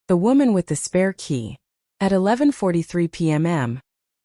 The woman with the spare key. At 11:43 p.m.,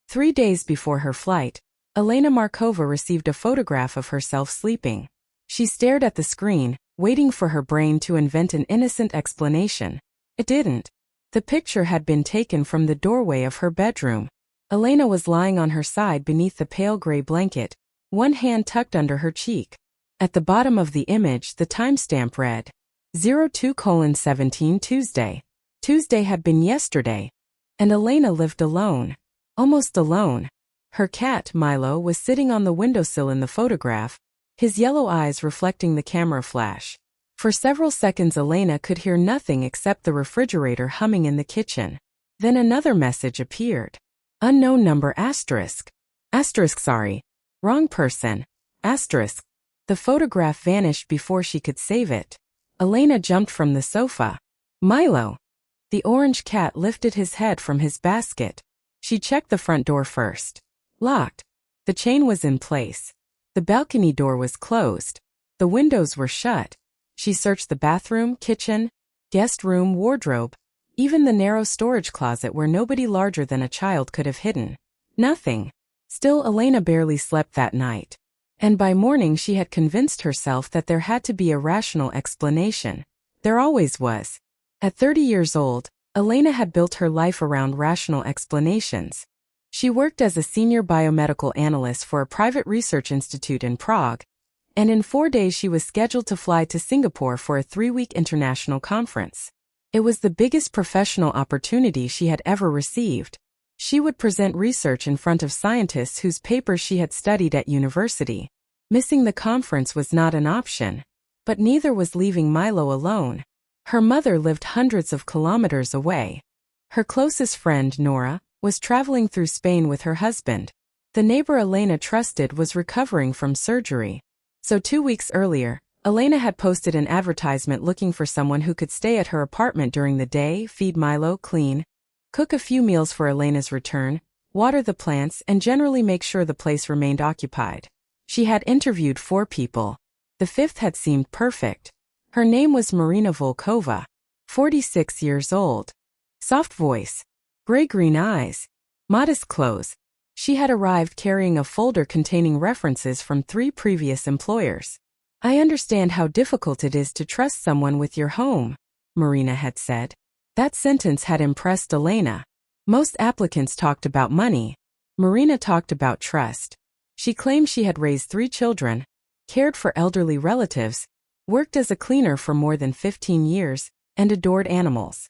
3 days before her flight, Elena Markova received a photograph of herself sleeping. She stared at the screen, waiting for her brain to invent an innocent explanation. It didn't. The picture had been taken from the doorway of her bedroom. Elena was lying on her side beneath the pale gray blanket, one hand tucked under her cheek. At the bottom of the image, the timestamp read 02:17 Tuesday. Tuesday had been yesterday. And Elena lived alone. Almost alone. Her cat, Milo, was sitting on the windowsill in the photograph, his yellow eyes reflecting the camera flash. For several seconds Elena could hear nothing except the refrigerator humming in the kitchen. Then another message appeared. Unknown number asterisk. Asterisk sorry. Wrong person. Asterisk. The photograph vanished before she could save it. Elena jumped from the sofa. Milo. The orange cat lifted his head from his basket. She checked the front door first. Locked. The chain was in place. The balcony door was closed. The windows were shut. She searched the bathroom, kitchen, guest room, wardrobe, even the narrow storage closet where nobody larger than a child could have hidden. Nothing. Still, Elena barely slept that night. And by morning she had convinced herself that there had to be a rational explanation. There always was. At 30 years old, Elena had built her life around rational explanations. She worked as a senior biomedical analyst for a private research institute in Prague, and in 4 days she was scheduled to fly to Singapore for a 3-week international conference. It was the biggest professional opportunity she had ever received. She would present research in front of scientists whose papers she had studied at university. Missing the conference was not an option, but neither was leaving Milo alone. Her mother lived hundreds of kilometers away. Her closest friend, Nora, was traveling through Spain with her husband. The neighbor Elena trusted was recovering from surgery. So 2 weeks earlier, Elena had posted an advertisement looking for someone who could stay at her apartment during the day, feed Milo, clean, cook a few meals for Elena's return, water the plants, and generally make sure the place remained occupied. She had interviewed 4 people. The 5th had seemed perfect. Her name was Marina Volkova, 46 years old. Soft voice, gray-green eyes, modest clothes. She had arrived carrying a folder containing references from 3 previous employers. I understand how difficult it is to trust someone with your home, Marina had said. That sentence had impressed Elena. Most applicants talked about money. Marina talked about trust. She claimed she had raised 3 children, cared for elderly relatives, worked as a cleaner for more than 15 years, and adored animals.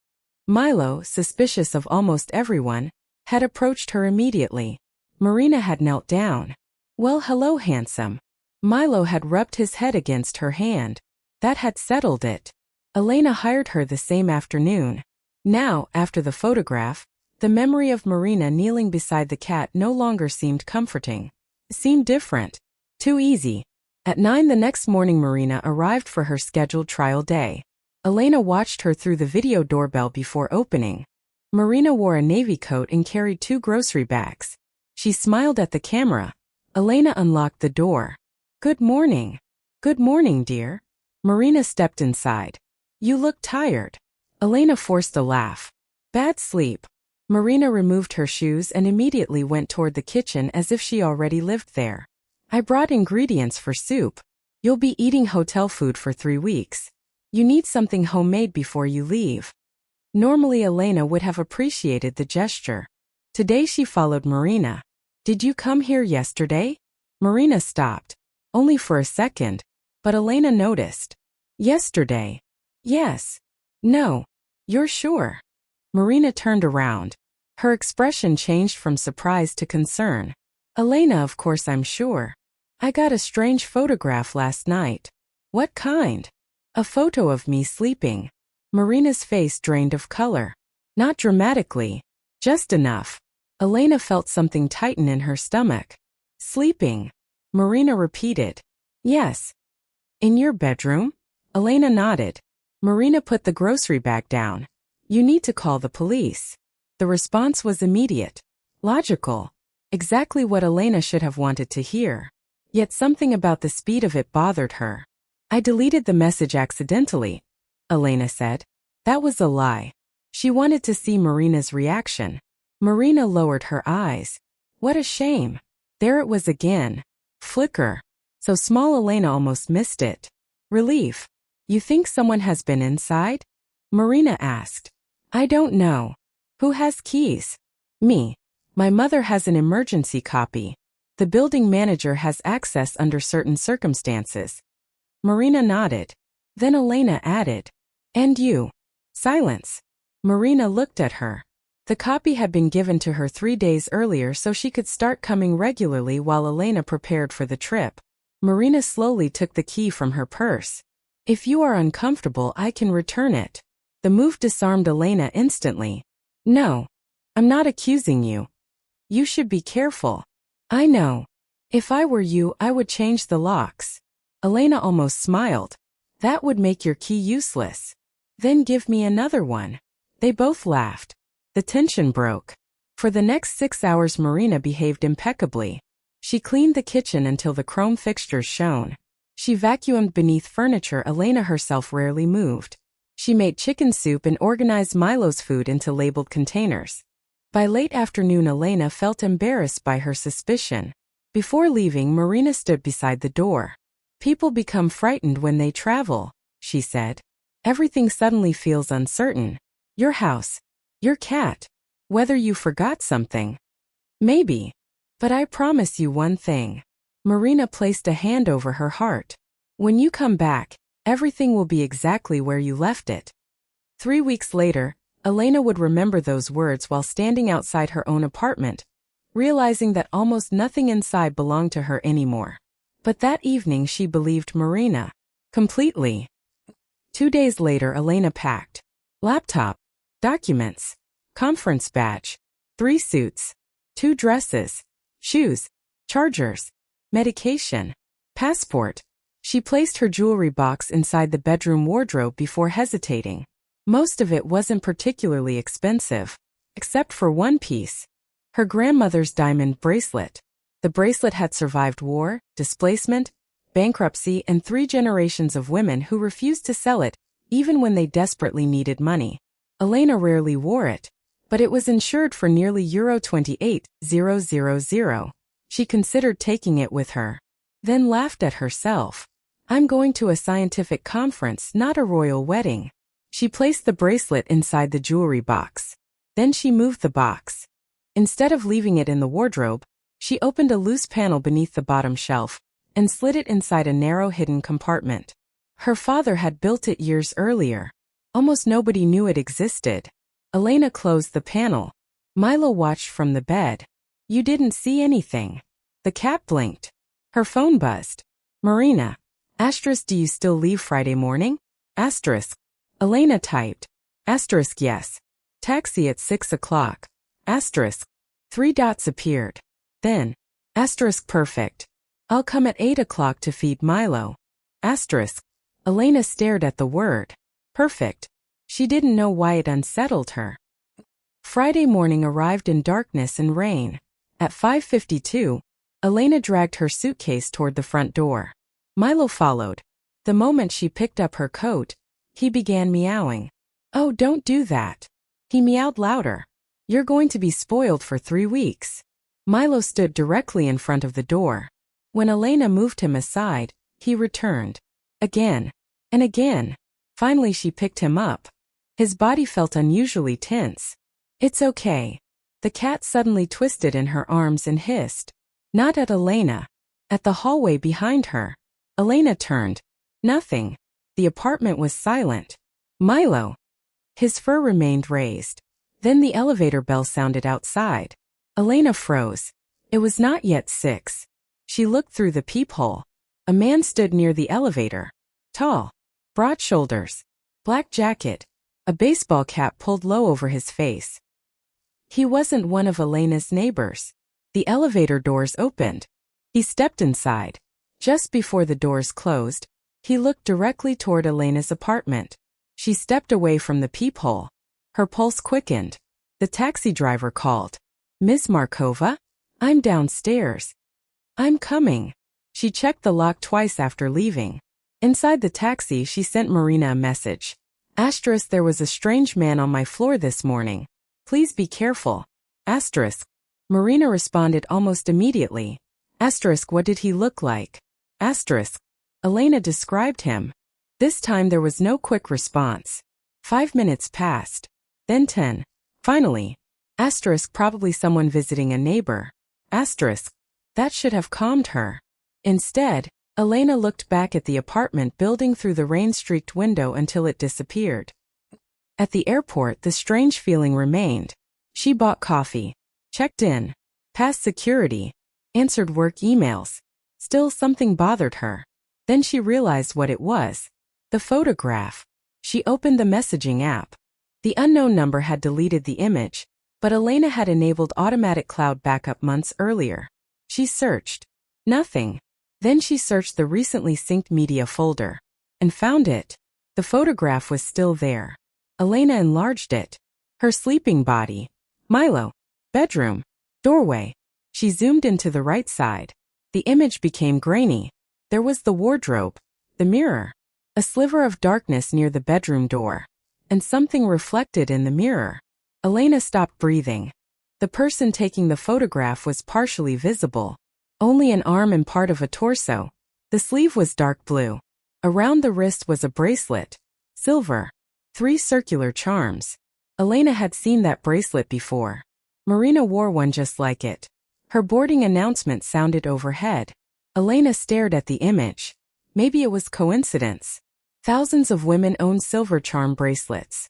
Milo, suspicious of almost everyone, had approached her immediately. Marina had knelt down. Well, hello, handsome. Milo had rubbed his head against her hand. That had settled it. Elena hired her the same afternoon. Now, after the photograph, the memory of Marina kneeling beside the cat no longer seemed comforting. It seemed different. Too easy. At 9 the next morning Marina arrived for her scheduled trial day. Elena watched her through the video doorbell before opening. Marina wore a navy coat and carried 2 grocery bags. She smiled at the camera. Elena unlocked the door. Good morning. Good morning, dear. Marina stepped inside. You look tired. Elena forced a laugh. Bad sleep. Marina removed her shoes and immediately went toward the kitchen as if she already lived there. I brought ingredients for soup. You'll be eating hotel food for 3 weeks. You need something homemade before you leave. Normally Elena would have appreciated the gesture. Today she followed Marina. Did you come here yesterday? Marina stopped. Only for a second. But Elena noticed. Yesterday. Yes. No. You're sure? Marina turned around. Her expression changed from surprise to concern. Elena, of course I'm sure. I got a strange photograph last night. What kind? A photo of me sleeping. Marina's face drained of color. Not dramatically. Just enough. Elena felt something tighten in her stomach. Sleeping. Marina repeated. Yes. In your bedroom? Elena nodded. Marina put the grocery bag down. You need to call the police. The response was immediate. Logical. Exactly what Elena should have wanted to hear. Yet something about the speed of it bothered her. I deleted the message accidentally, Elena said. That was a lie. She wanted to see Marina's reaction. Marina lowered her eyes. What a shame. There it was again. Flicker. So small Elena almost missed it. Relief. You think someone has been inside? Marina asked. I don't know. Who has keys? Me. My mother has an emergency copy. The building manager has access under certain circumstances. Marina nodded. Then Elena added. And you? Silence. Marina looked at her. The copy had been given to her 3 days earlier so she could start coming regularly while Elena prepared for the trip. Marina slowly took the key from her purse. If you are uncomfortable, I can return it. The move disarmed Elena instantly. No. I'm not accusing you. You should be careful. I know. If I were you, I would change the locks. Elena almost smiled. That would make your key useless. Then give me another one. They both laughed. The tension broke. For the next 6 hours Marina behaved impeccably. She cleaned the kitchen until the chrome fixtures shone. She vacuumed beneath furniture Elena herself rarely moved. She made chicken soup and organized Milo's food into labeled containers. By late afternoon Elena felt embarrassed by her suspicion. Before leaving, Marina stood beside the door. People become frightened when they travel, she said. Everything suddenly feels uncertain. Your house. Your cat. Whether you forgot something. Maybe. But I promise you one thing. Marina placed a hand over her heart. When you come back, everything will be exactly where you left it. 3 weeks later, Elena would remember those words while standing outside her own apartment, realizing that almost nothing inside belonged to her anymore. But that evening she believed Marina. Completely. 2 days later Elena packed. Laptop. Documents. Conference badge. 3 suits. 2 dresses. Shoes. Chargers. Medication. Passport. She placed her jewelry box inside the bedroom wardrobe before hesitating. Most of it wasn't particularly expensive, except for one piece. Her grandmother's diamond bracelet. The bracelet had survived war, displacement, bankruptcy, and 3 generations of women who refused to sell it, even when they desperately needed money. Elena rarely wore it, but it was insured for nearly €28,000. She considered taking it with her, then laughed at herself. I'm going to a scientific conference, not a royal wedding. She placed the bracelet inside the jewelry box. Then she moved the box. Instead of leaving it in the wardrobe, she opened a loose panel beneath the bottom shelf and slid it inside a narrow hidden compartment. Her father had built it years earlier. Almost nobody knew it existed. Elena closed the panel. Milo watched from the bed. You didn't see anything. The cat blinked. Her phone buzzed. Marina. Asterisk, do you still leave Friday morning? Asterisk. Elena typed. Asterisk, yes. Taxi at 6 o'clock. Asterisk. 3 dots appeared. Then. Asterisk, perfect. I'll come at 8 o'clock to feed Milo. Asterisk. Elena stared at the word. Perfect. She didn't know why it unsettled her. Friday morning arrived in darkness and rain. At 5:52, Elena dragged her suitcase toward the front door. Milo followed. The moment she picked up her coat, he began meowing. Oh, don't do that. He meowed louder. You're going to be spoiled for 3 weeks. Milo stood directly in front of the door. When Elena moved him aside, he returned. Again. And again. Finally she picked him up. His body felt unusually tense. It's okay. The cat suddenly twisted in her arms and hissed. Not at Elena. At the hallway behind her. Elena turned. Nothing. The apartment was silent. Milo. His fur remained raised. Then the elevator bell sounded outside. Elena froze. It was not yet 6. She looked through the peephole. A man stood near the elevator. Tall. Broad shoulders. Black jacket. A baseball cap pulled low over his face. He wasn't one of Elena's neighbors. The elevator doors opened. He stepped inside. Just before the doors closed, he looked directly toward Elena's apartment. She stepped away from the peephole. Her pulse quickened. The taxi driver called. Ms. Markova? I'm downstairs. I'm coming. She checked the lock twice after leaving. Inside the taxi she sent Marina a message. Asterisk, there was a strange man on my floor this morning. Please be careful. Asterisk. Marina responded almost immediately. Asterisk, what did he look like? Asterisk. Elena described him. This time there was no quick response. 5 minutes passed. Then 10. Finally. Asterisk, probably someone visiting a neighbor. Asterisk. That should have calmed her. Instead, Elena looked back at the apartment building through the rain-streaked window until it disappeared. At the airport, the strange feeling remained. She bought coffee, checked in, passed security, answered work emails. Still, something bothered her. Then she realized what it was. The photograph. She opened the messaging app. The unknown number had deleted the image, but Elena had enabled automatic cloud backup months earlier. She searched. Nothing. Then she searched the recently synced media folder and found it. The photograph was still there. Elena enlarged it. Her sleeping body. Milo. Bedroom. Doorway. She zoomed into the right side. The image became grainy. There was the wardrobe, the mirror, a sliver of darkness near the bedroom door, and something reflected in the mirror. Elena stopped breathing. The person taking the photograph was partially visible. Only an arm and part of a torso. The sleeve was dark blue. Around the wrist was a bracelet. Silver. 3 circular charms. Elena had seen that bracelet before. Marina wore one just like it. Her boarding announcement sounded overhead. Elena stared at the image. Maybe it was coincidence. Thousands of women own silver charm bracelets.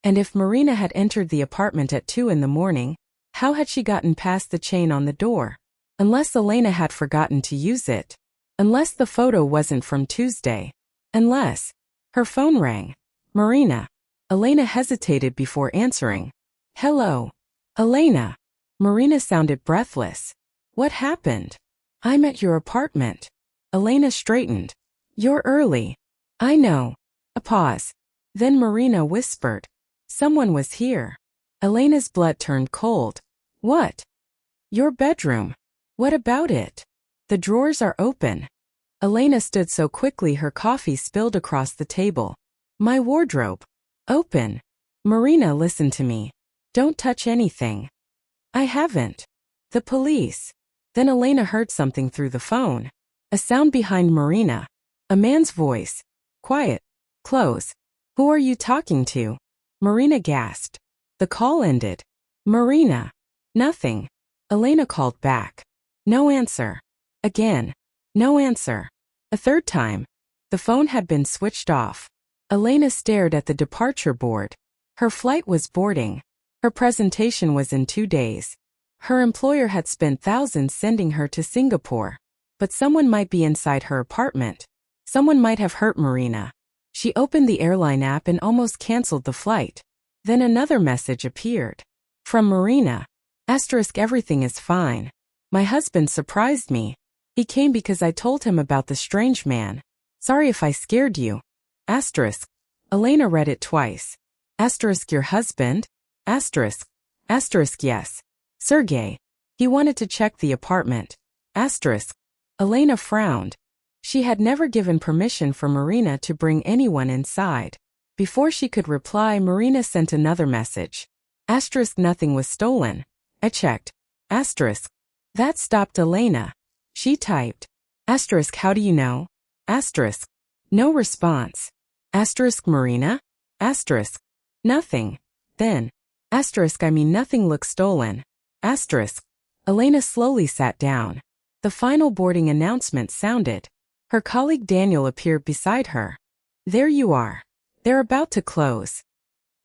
And if Marina had entered the apartment at 2 in the morning, how had she gotten past the chain on the door? Unless Elena had forgotten to use it. Unless the photo wasn't from Tuesday. Unless. Her phone rang. Marina. Elena hesitated before answering. Hello. Elena. Marina sounded breathless. What happened? I'm at your apartment. Elena straightened. You're early. I know. A pause. Then Marina whispered. Someone was here. Elena's blood turned cold. What? Your bedroom. What about it? The drawers are open. Elena stood so quickly her coffee spilled across the table. My wardrobe. Open. Marina, listen to me. Don't touch anything. I haven't. The police. Then Elena heard something through the phone. A sound behind Marina. A man's voice. Quiet. Close. Who are you talking to? Marina gasped. The call ended. Marina. Nothing. Elena called back. No answer. Again. No answer. A third time. The phone had been switched off. Elena stared at the departure board. Her flight was boarding. Her presentation was in 2 days. Her employer had spent thousands sending her to Singapore. But someone might be inside her apartment. Someone might have hurt Marina. She opened the airline app and almost canceled the flight. Then another message appeared. From Marina. Asterisk, everything is fine. My husband surprised me. He came because I told him about the strange man. Sorry if I scared you. Asterisk. Elena read it twice. Asterisk, your husband? Asterisk. Asterisk, yes. Sergey. He wanted to check the apartment. Asterisk. Elena frowned. She had never given permission for Marina to bring anyone inside. Before she could reply, Marina sent another message. Asterisk, nothing was stolen. I checked. Asterisk. That stopped Elena. She typed. Asterisk, how do you know? Asterisk. No response. Asterisk, Marina? Asterisk. Nothing. Then. Asterisk, I mean nothing looks stolen. Asterisk. Elena slowly sat down. The final boarding announcement sounded. Her colleague Daniel appeared beside her. There you are. They're about to close.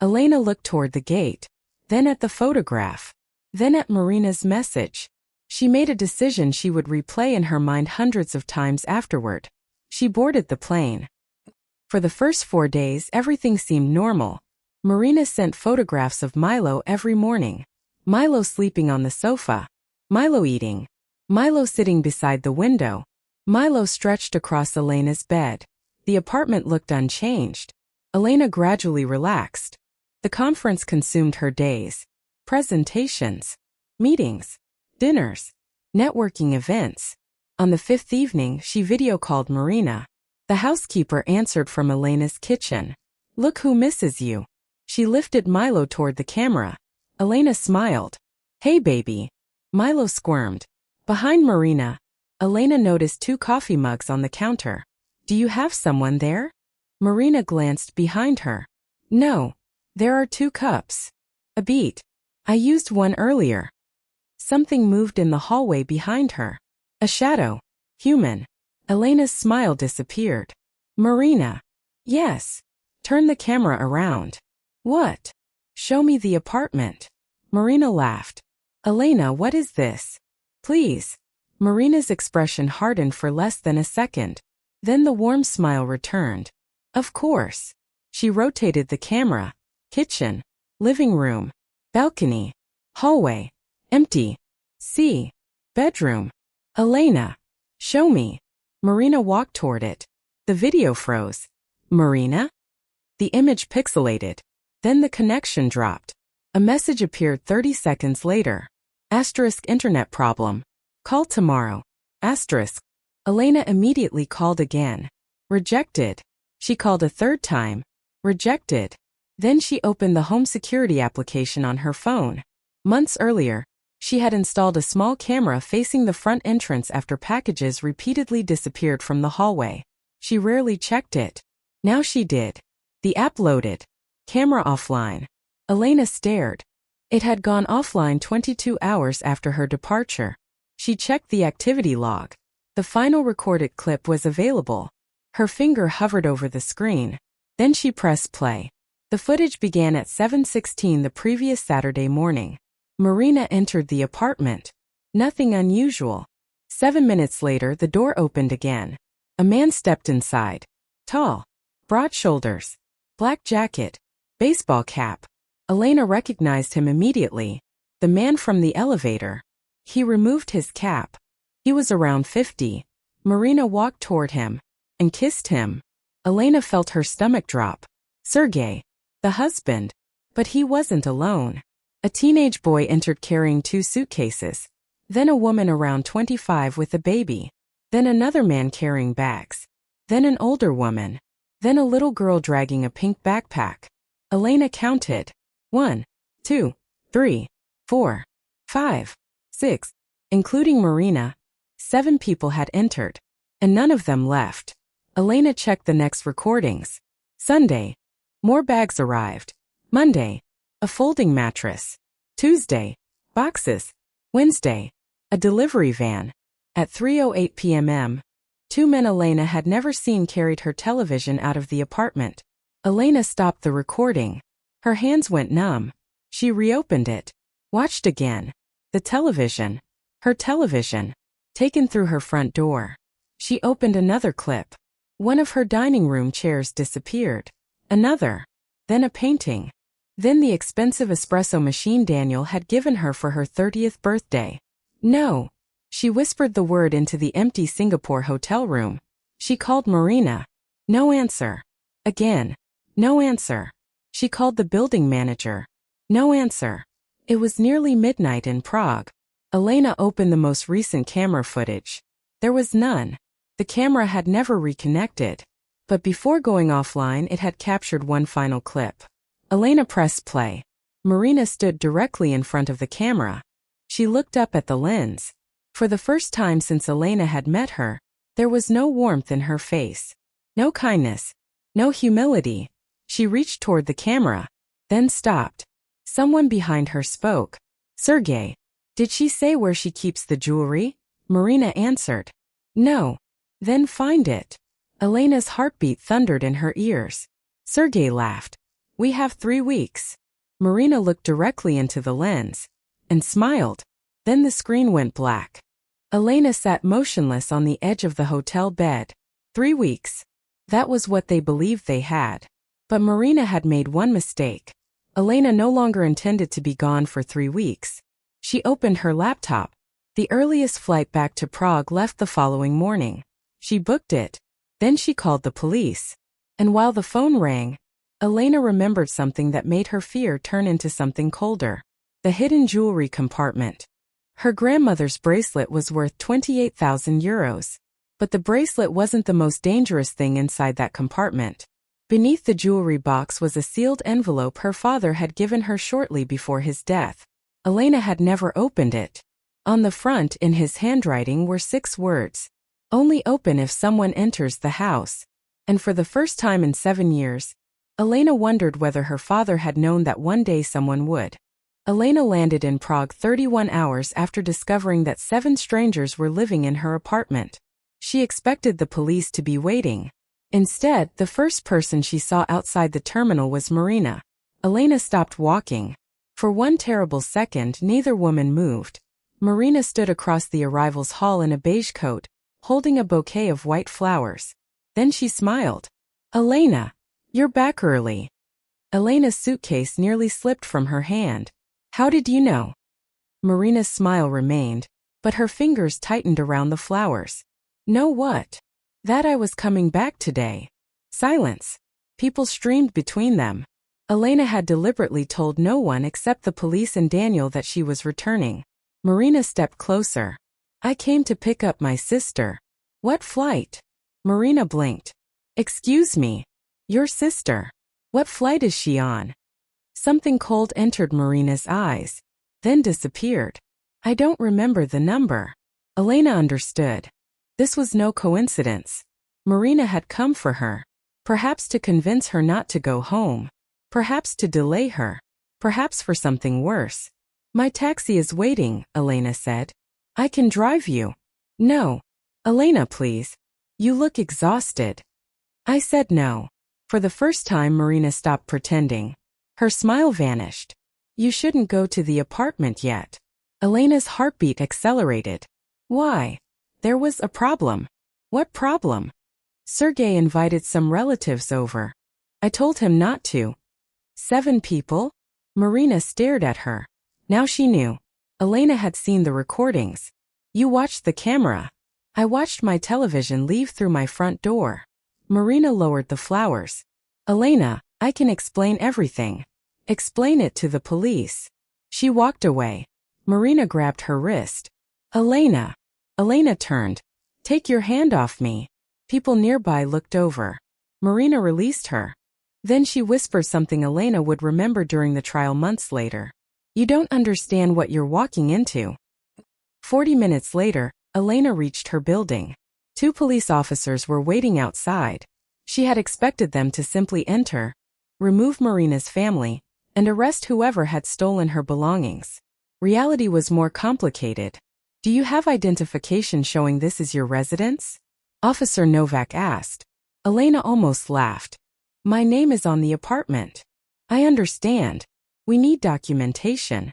Elena looked toward the gate, then at the photograph, then at Marina's message. She made a decision she would replay in her mind hundreds of times afterward. She boarded the plane. For the first 4 days, everything seemed normal. Marina sent photographs of Milo every morning. Milo sleeping on the sofa. Milo eating. Milo sitting beside the window. Milo stretched across Elena's bed. The apartment looked unchanged. Elena gradually relaxed. The conference consumed her days. Presentations. Meetings. Dinners. Networking events. On the 5th evening, she video called Marina. The housekeeper answered from Elena's kitchen. Look who misses you. She lifted Milo toward the camera. Elena smiled. Hey baby. Milo squirmed. Behind Marina, Elena noticed 2 coffee mugs on the counter. Do you have someone there? Marina glanced behind her. No. There are 2 cups. A beat. I used one earlier. Something moved in the hallway behind her. A shadow. Human. Elena's smile disappeared. Marina. Yes. Turn the camera around. What? Show me the apartment. Marina laughed. Elena, what is this? Please. Marina's expression hardened for less than a second. Then the warm smile returned. Of course. She rotated the camera. Kitchen. Living room. Balcony. Hallway. Empty. See. Bedroom. Elena. Show me. Marina walked toward it. The video froze. Marina? The image pixelated. Then the connection dropped. A message appeared 30 seconds later. Asterisk internet problem. Call tomorrow. Asterisk. Elena immediately called again. Rejected. She called a 3rd time. Rejected. Then she opened the home security application on her phone. Months earlier, she had installed a small camera facing the front entrance after packages repeatedly disappeared from the hallway. She rarely checked it. Now she did. The app loaded. Camera offline. Elena stared. It had gone offline 22 hours after her departure. She checked the activity log. The final recorded clip was available. Her finger hovered over the screen. Then she pressed play. The footage began at 7:16 the previous Saturday morning. Marina entered the apartment. Nothing unusual. 7 minutes later, the door opened again. A man stepped inside. Tall. Broad shoulders. Black jacket. Baseball cap. Elena recognized him immediately. The man from the elevator. He removed his cap. He was around 50. Marina walked toward him and kissed him. Elena felt her stomach drop. Sergey. The husband. But he wasn't alone. A teenage boy entered carrying 2 suitcases. Then a woman around 25 with a baby. Then another man carrying bags. Then an older woman. Then a little girl dragging a pink backpack. Elena counted. 1, 2, 3, 4, 5, 6. Including Marina, 7 people had entered. And none of them left. Elena checked the next recordings. Sunday. More bags arrived. Monday. A folding mattress. Tuesday. Boxes. Wednesday. A delivery van. At 3:08 p.m. 2 men Elena had never seen carried her television out of the apartment. Elena stopped the recording. Her hands went numb. She reopened it. Watched again. The television. Her television. Taken through her front door. She opened another clip. One of her dining room chairs disappeared. Another. Then a painting. Then the expensive espresso machine Daniel had given her for her 30th birthday. No. She whispered the word into the empty Singapore hotel room. She called Marina. No answer. Again. No answer. She called the building manager. No answer. It was nearly midnight in Prague. Elena opened the most recent camera footage. There was none. The camera had never reconnected. But before going offline, it had captured one final clip. Elena pressed play. Marina stood directly in front of the camera. She looked up at the lens. For the first time since Elena had met her, there was no warmth in her face. No kindness. No humility. She reached toward the camera, then stopped. Someone behind her spoke. Sergey. Did she say where she keeps the jewelry? Marina answered. No. Then find it. Elena's heartbeat thundered in her ears. Sergey laughed. We have 3 weeks. Marina looked directly into the lens and smiled. Then the screen went black. Elena sat motionless on the edge of the hotel bed. 3 weeks. That was what they believed they had. But Marina had made one mistake. Elena no longer intended to be gone for 3 weeks. She opened her laptop. The earliest flight back to Prague left the following morning. She booked it. Then she called the police. And while the phone rang, Elena remembered something that made her fear turn into something colder. The hidden jewelry compartment. Her grandmother's bracelet was worth 28,000 euros. But the bracelet wasn't the most dangerous thing inside that compartment. Beneath the jewelry box was a sealed envelope her father had given her shortly before his death. Elena had never opened it. On the front, in his handwriting, were 6 words. Only open if someone enters the house. And for the first time in 7 years, Elena wondered whether her father had known that one day someone would. Elena landed in Prague 31 hours after discovering that 7 strangers were living in her apartment. She expected the police to be waiting. Instead, the first person she saw outside the terminal was Marina. Elena stopped walking. For one terrible second, neither woman moved. Marina stood across the arrivals hall in a beige coat, holding a bouquet of white flowers. Then she smiled. "Elena, you're back early." Elena's suitcase nearly slipped from her hand. "How did you know?" Marina's smile remained, but her fingers tightened around the flowers. "Know what?" "That I was coming back today." Silence. People streamed between them. Elena had deliberately told no one except the police and Daniel that she was returning. Marina stepped closer. "I came to pick up my sister." "What flight?" Marina blinked. "Excuse me. Your sister. What flight is she on?" Something cold entered Marina's eyes, then disappeared. "I don't remember the number." Elena understood. This was no coincidence. Marina had come for her. Perhaps to convince her not to go home. Perhaps to delay her. Perhaps for something worse. "My taxi is waiting," Elena said. "I can drive you." "No. Elena, please. You look exhausted." I said no. For the first time, Marina stopped pretending. Her smile vanished. "You shouldn't go to the apartment yet." Elena's heartbeat accelerated. "Why?" "There was a problem." "What problem?" "Sergey invited some relatives over. I told him not to." 7 people? Marina stared at her. Now she knew. Elena had seen the recordings. "You watched the camera." "I watched my television leave through my front door." Marina lowered the flowers. "Elena, I can explain everything." "Explain it to the police." She walked away. Marina grabbed her wrist. "Elena." Elena turned. "Take your hand off me." People nearby looked over. Marina released her. Then she whispered something Elena would remember during the trial months later. "You don't understand what you're walking into." 40 minutes later, Elena reached her building. 2 police officers were waiting outside. She had expected them to simply enter, remove Marina's family, and arrest whoever had stolen her belongings. Reality was more complicated. "Do you have identification showing this is your residence?" Officer Novak asked. Elena almost laughed. "My name is on the apartment." "I understand. We need documentation."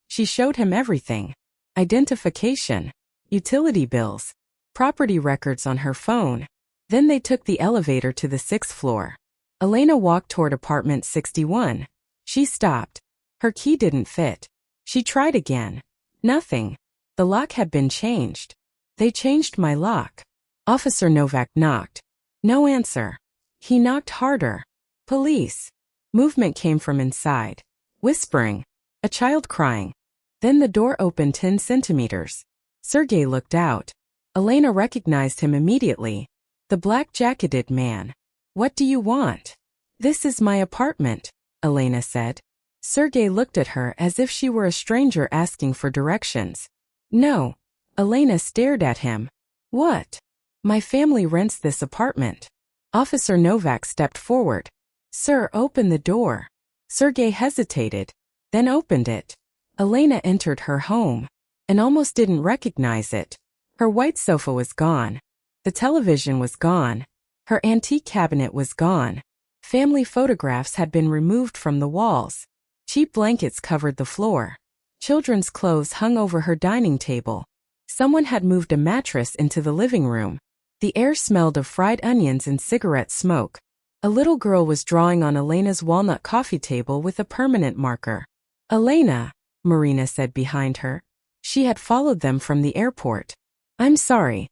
She showed him everything. Identification, utility bills, property records on her phone. Then they took the elevator to the 6th floor. Elena walked toward apartment 61. She stopped. Her key didn't fit. She tried again. Nothing. The lock had been changed. "They changed my lock." Officer Novak knocked. No answer. He knocked harder. "Police." Movement came from inside. Whispering. A child crying. Then the door opened 10 centimeters. Sergey looked out. Elena recognized him immediately. The black-jacketed man. "What do you want?" "This is my apartment," Elena said. Sergey looked at her as if she were a stranger asking for directions. "No." Elena stared at him. "What?" "My family rents this apartment." Officer Novak stepped forward. "Sir, open the door." Sergey hesitated, then opened it. Elena entered her home, and almost didn't recognize it. Her white sofa was gone. The television was gone. Her antique cabinet was gone. Family photographs had been removed from the walls. Cheap blankets covered the floor. Children's clothes hung over her dining table. Someone had moved a mattress into the living room. The air smelled of fried onions and cigarette smoke. A little girl was drawing on Elena's walnut coffee table with a permanent marker. "Elena," Marina said behind her. She had followed them from the airport. "I'm sorry."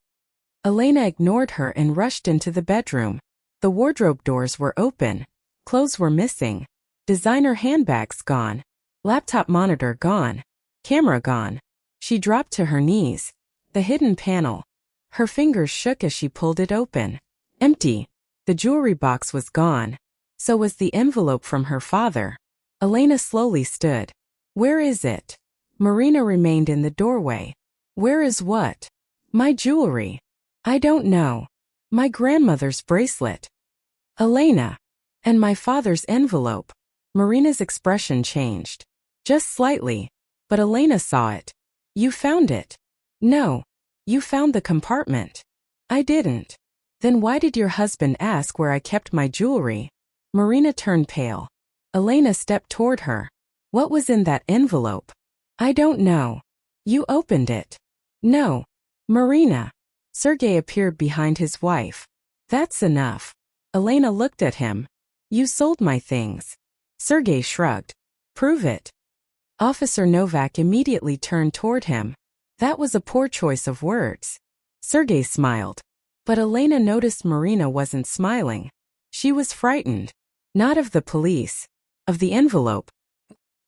Elena ignored her and rushed into the bedroom. The wardrobe doors were open. Clothes were missing. Designer handbags gone. Laptop monitor gone. Camera gone. She dropped to her knees. The hidden panel. Her fingers shook as she pulled it open. Empty. The jewelry box was gone. So was the envelope from her father. Elena slowly stood. Where is it? Marina remained in the doorway. Where is what? My jewelry. I don't know. My grandmother's bracelet. Elena. And my father's envelope. Marina's expression changed. Just slightly. But Elena saw it. You found it. No. You found the compartment. I didn't. Then why did your husband ask where I kept my jewelry? Marina turned pale. Elena stepped toward her. What was in that envelope? I don't know. You opened it. No. Marina. Sergei appeared behind his wife. That's enough. Elena looked at him. You sold my things. Sergei shrugged. Prove it. Officer Novak immediately turned toward him. That was a poor choice of words. Sergei smiled. But Elena noticed Marina wasn't smiling. She was frightened. Not of the police. Of the envelope.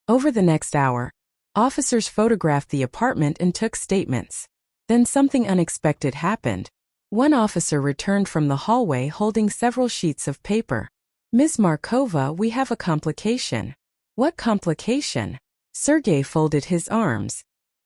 Over the next hour, officers photographed the apartment and took statements. Then something unexpected happened. One officer returned from the hallway holding several sheets of paper. Ms. Markova, we have a complication. What complication? Sergei folded his arms.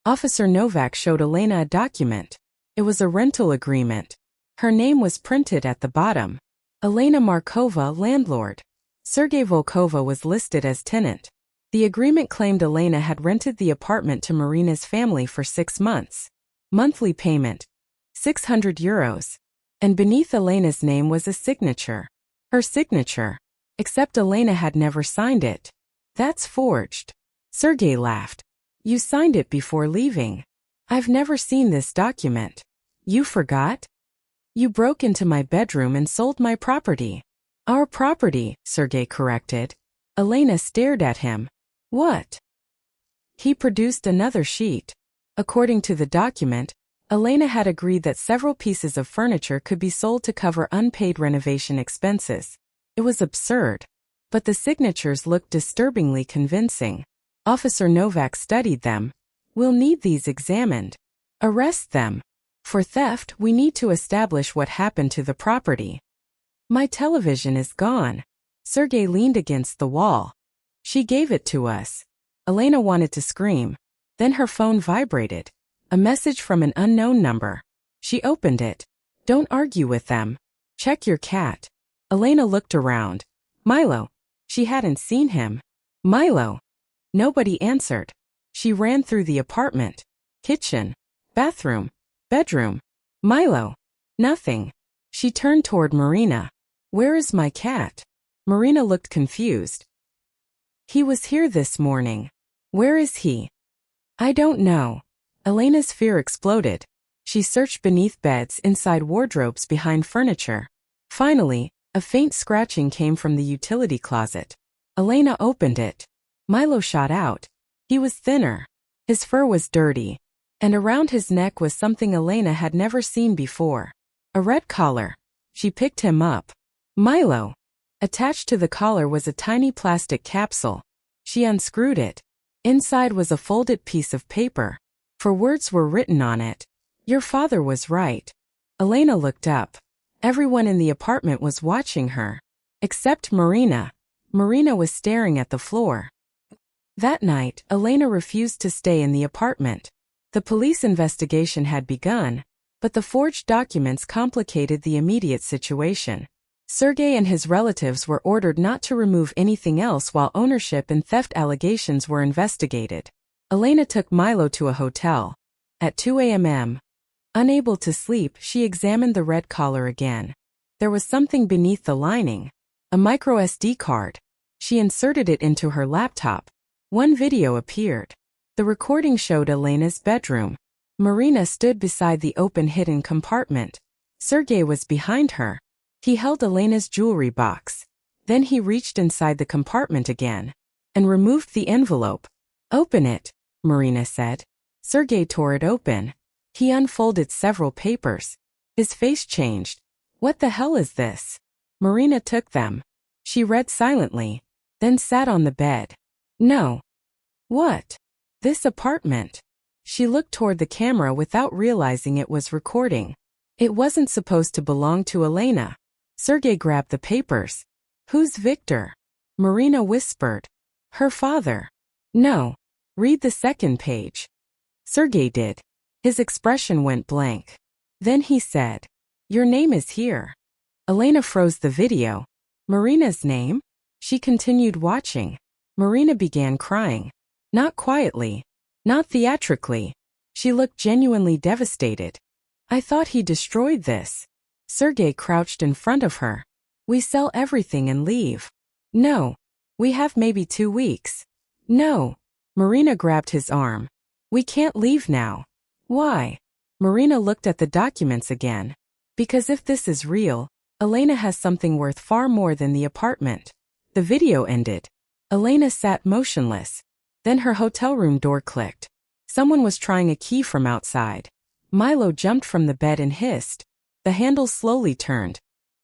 Officer Novak showed Elena a document. It was a rental agreement. Her name was printed at the bottom. Elena Markova, landlord. Sergei Volkova was listed as tenant. The agreement claimed Elena had rented the apartment to Marina's family for 6 months. Monthly payment. 600 euros. And beneath Elena's name was a signature. Her signature. Except Elena had never signed it. That's forged. Sergei laughed. You signed it before leaving. I've never seen this document. You forgot? You broke into my bedroom and sold my property. Our property, Sergei corrected. Elena stared at him. What? He produced another sheet. According to the document, Elena had agreed that several pieces of furniture could be sold to cover unpaid renovation expenses. It was absurd. But the signatures looked disturbingly convincing. Officer Novak studied them. We'll need these examined. Arrest them. For theft, we need to establish what happened to the property. My television is gone. Sergei leaned against the wall. She gave it to us. Elena wanted to scream. Then her phone vibrated. A message from an unknown number. She opened it. Don't argue with them. Check your cat. Elena looked around. Milo. She hadn't seen him. Milo. Nobody answered. She ran through the apartment. Kitchen. Bathroom. Bedroom. Milo. Nothing. She turned toward Marina. Where is my cat? Marina looked confused. He was here this morning. Where is he? I don't know. Elena's fear exploded. She searched beneath beds, inside wardrobes, behind furniture. Finally, a faint scratching came from the utility closet. Elena opened it. Milo shot out. He was thinner. His fur was dirty. And around his neck was something Elena had never seen before. A red collar. She picked him up. Milo. Attached to the collar was a tiny plastic capsule. She unscrewed it. Inside was a folded piece of paper. For words were written on it. Your father was right. Elena looked up. Everyone in the apartment was watching her. Except Marina. Marina was staring at the floor. That night, Elena refused to stay in the apartment. The police investigation had begun, but the forged documents complicated the immediate situation. Sergei and his relatives were ordered not to remove anything else while ownership and theft allegations were investigated. Elena took Milo to a hotel. At 2 a.m. Unable to sleep, she examined the red collar again. There was something beneath the lining. A micro SD card. She inserted it into her laptop. One video appeared. The recording showed Elena's bedroom. Marina stood beside the open hidden compartment. Sergei was behind her. He held Elena's jewelry box. Then he reached inside the compartment again and removed the envelope. Open it, Marina said. Sergei tore it open. He unfolded several papers. His face changed. What the hell is this? Marina took them. She read silently, then sat on the bed. No. What? This apartment. She looked toward the camera without realizing it was recording. It wasn't supposed to belong to Elena. Sergei grabbed the papers. Who's Victor? Marina whispered. Her father. No. Read the second page. Sergey did. His expression went blank. Then he said, Your name is here. Elena froze the video. Marina's name? She continued watching. Marina began crying. Not quietly. Not theatrically. She looked genuinely devastated. I thought he destroyed this. Sergey crouched in front of her. We sell everything and leave. No. We have maybe 2 weeks. No. Marina grabbed his arm. We can't leave now. Why? Marina looked at the documents again. Because if this is real, Elena has something worth far more than the apartment. The video ended. Elena sat motionless. Then her hotel room door clicked. Someone was trying a key from outside. Milo jumped from the bed and hissed. The handle slowly turned.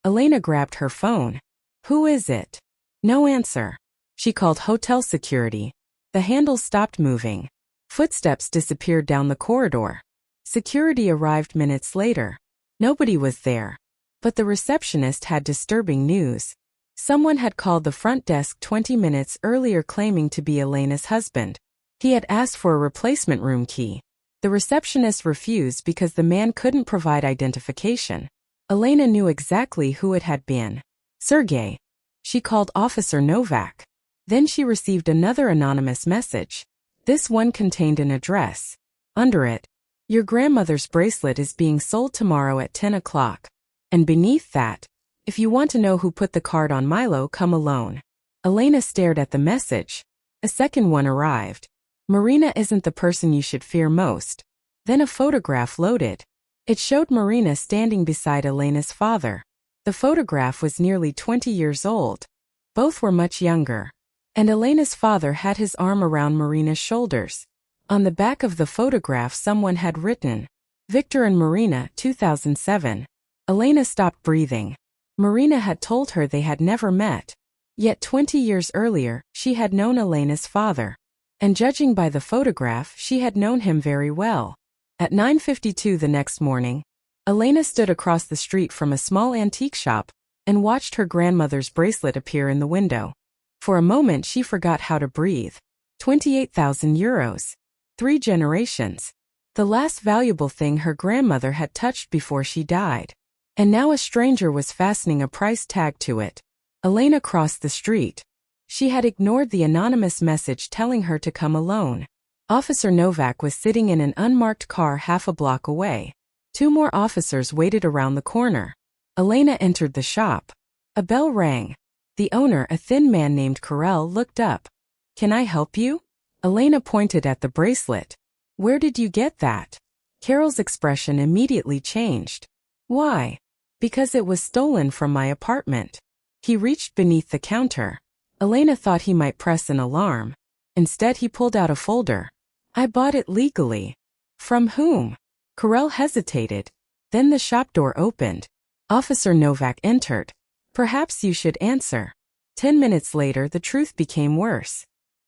Elena grabbed her phone. Who is it? No answer. She called hotel security. The handle stopped moving. Footsteps disappeared down the corridor. Security arrived minutes later. Nobody was there. But the receptionist had disturbing news. Someone had called the front desk 20 minutes earlier claiming to be Elena's husband. He had asked for a replacement room key. The receptionist refused because the man couldn't provide identification. Elena knew exactly who it had been. Sergey. She called Officer Novak. Then she received another anonymous message. This one contained an address. Under it, your grandmother's bracelet is being sold tomorrow at 10 o'clock. And beneath that, if you want to know who put the card on Milo, come alone. Elena stared at the message. A second one arrived. Marina isn't the person you should fear most. Then a photograph loaded. It showed Marina standing beside Elena's father. The photograph was nearly 20 years old. Both were much younger. And Elena's father had his arm around Marina's shoulders. On the back of the photograph someone had written, Victor and Marina, 2007. Elena stopped breathing. Marina had told her they had never met. Yet 20 years earlier, she had known Elena's father. And judging by the photograph, she had known him very well. At 9:52 the next morning, Elena stood across the street from a small antique shop and watched her grandmother's bracelet appear in the window. For a moment she forgot how to breathe. 28,000 euros. 3 generations. The last valuable thing her grandmother had touched before she died. And now a stranger was fastening a price tag to it. Elena crossed the street. She had ignored the anonymous message telling her to come alone. Officer Novak was sitting in an unmarked car half a block away. 2 more officers waited around the corner. Elena entered the shop. A bell rang. The owner, a thin man named Karel, looked up. Can I help you? Elena pointed at the bracelet. Where did you get that? Karel's expression immediately changed. Why? Because it was stolen from my apartment. He reached beneath the counter. Elena thought he might press an alarm. Instead he pulled out a folder. I bought it legally. From whom? Karel hesitated. Then the shop door opened. Officer Novak entered. Perhaps you should answer. 10 minutes later the truth became worse.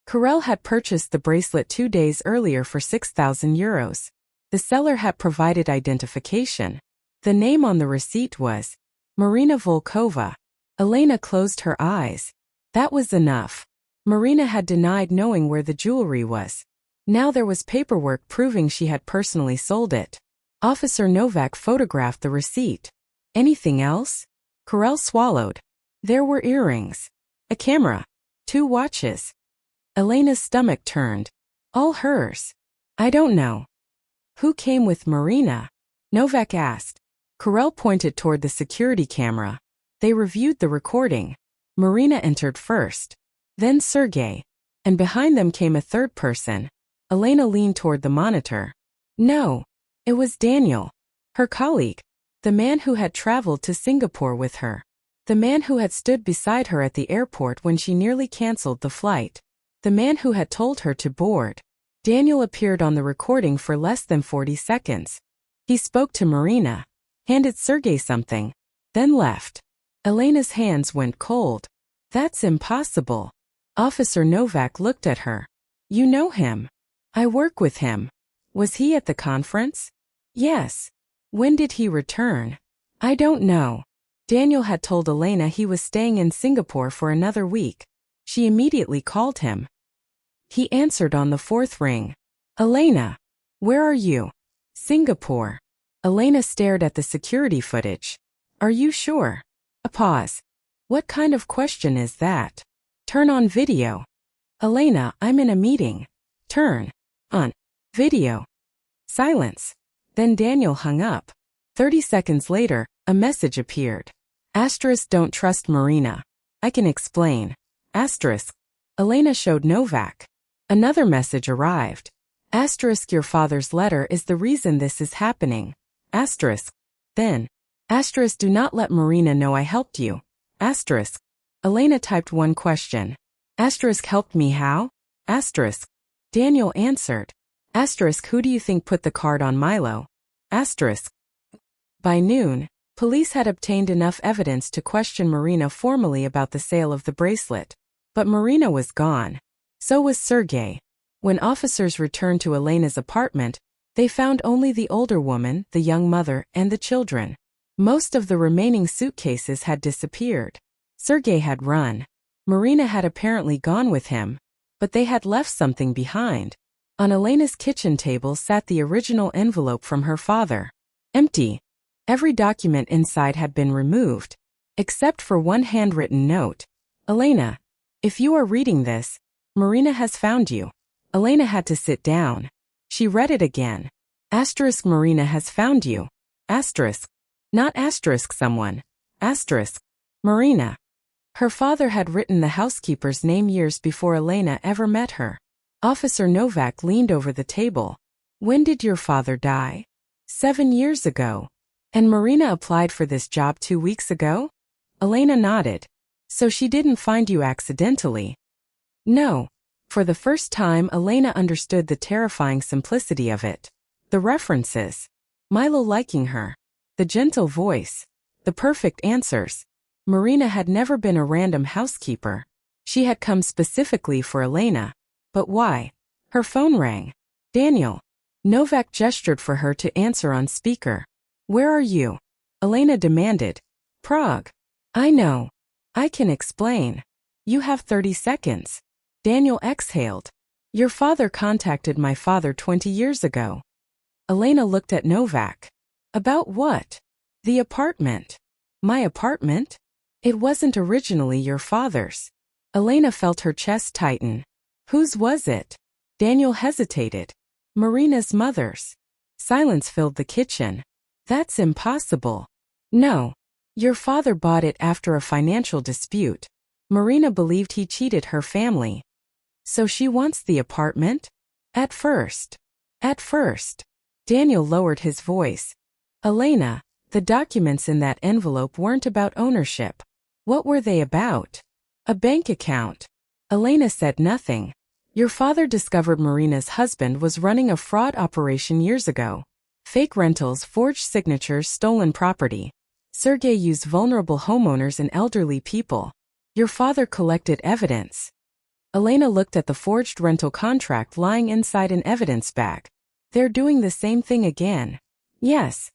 Karel had purchased the bracelet 2 days earlier for 6,000 euros. The seller had provided identification. The name on the receipt was Marina Volkova. Elena closed her eyes. That was enough. Marina had denied knowing where the jewelry was. Now there was paperwork proving she had personally sold it. Officer Novak photographed the receipt. Anything else? Karel swallowed. There were earrings. A camera. 2 watches. Elena's stomach turned. All hers. I don't know. Who came with Marina? Novak asked. Karel pointed toward the security camera. They reviewed the recording. Marina entered first. Then Sergey. And behind them came a third person. Elena leaned toward the monitor. No. It was Daniel. Her colleague. The man who had traveled to Singapore with her. The man who had stood beside her at the airport when she nearly canceled the flight. The man who had told her to board. Daniel appeared on the recording for less than 40 seconds. He spoke to Marina. Handed Sergey something. Then left. Elena's hands went cold. That's impossible. Officer Novak looked at her. You know him. I work with him. Was he at the conference? Yes. When did he return? I don't know. Daniel had told Elena he was staying in Singapore for another week. She immediately called him. He answered on the fourth ring. Elena, where are you? Singapore. Elena stared at the security footage. Are you sure? A pause. What kind of question is that? Turn on video. Elena, I'm in a meeting. Turn on video. Silence. Then Daniel hung up. 30 seconds later, a message appeared. Don't trust Marina. I can explain. Elena showed Novak. Another message arrived. Your father's letter is the reason this is happening. Then. Do not let Marina know I helped you. Elena typed one question. Helped me how? Daniel answered. Who do you think put the card on Milo? By noon, police had obtained enough evidence to question Marina formally about the sale of the bracelet. But Marina was gone. So was Sergey. When officers returned to Elena's apartment, they found only the older woman, the young mother, and the children. Most of the remaining suitcases had disappeared. Sergey had run. Marina had apparently gone with him. But they had left something behind. On Elena's kitchen table sat the original envelope from her father. Empty. Every document inside had been removed. Except for one handwritten note. Elena, if you are reading this, Marina has found you. Elena had to sit down. She read it again. Marina has found you. Not someone. Marina. Her father had written the housekeeper's name years before Elena ever met her. Officer Novak leaned over the table. When did your father die? 7 years ago. And Marina applied for this job 2 weeks ago? Elena nodded. So she didn't find you accidentally. No. For the first time, Elena understood the terrifying simplicity of it. The references. Milo liking her. The gentle voice. The perfect answers. Marina had never been a random housekeeper. She had come specifically for Elena. But why? Her phone rang. Daniel. Novak gestured for her to answer on speaker. Where are you? Elena demanded. Prague. I know. I can explain. You have 30 seconds. Daniel exhaled. Your father contacted my father 20 years ago. Elena looked at Novak. About what? The apartment. My apartment? It wasn't originally your father's. Elena felt her chest tighten. Whose was it? Daniel hesitated. Marina's mother's. Silence filled the kitchen. That's impossible. No. Your father bought it after a financial dispute. Marina believed he cheated her family. So she wants the apartment? At first. Daniel lowered his voice. Elena, the documents in that envelope weren't about ownership. What were they about? A bank account. Elena said nothing. Your father discovered Marina's husband was running a fraud operation years ago. Fake rentals, forged signatures, stolen property. Sergey used vulnerable homeowners and elderly people. Your father collected evidence. Elena looked at the forged rental contract lying inside an evidence bag. They're doing the same thing again. Yes.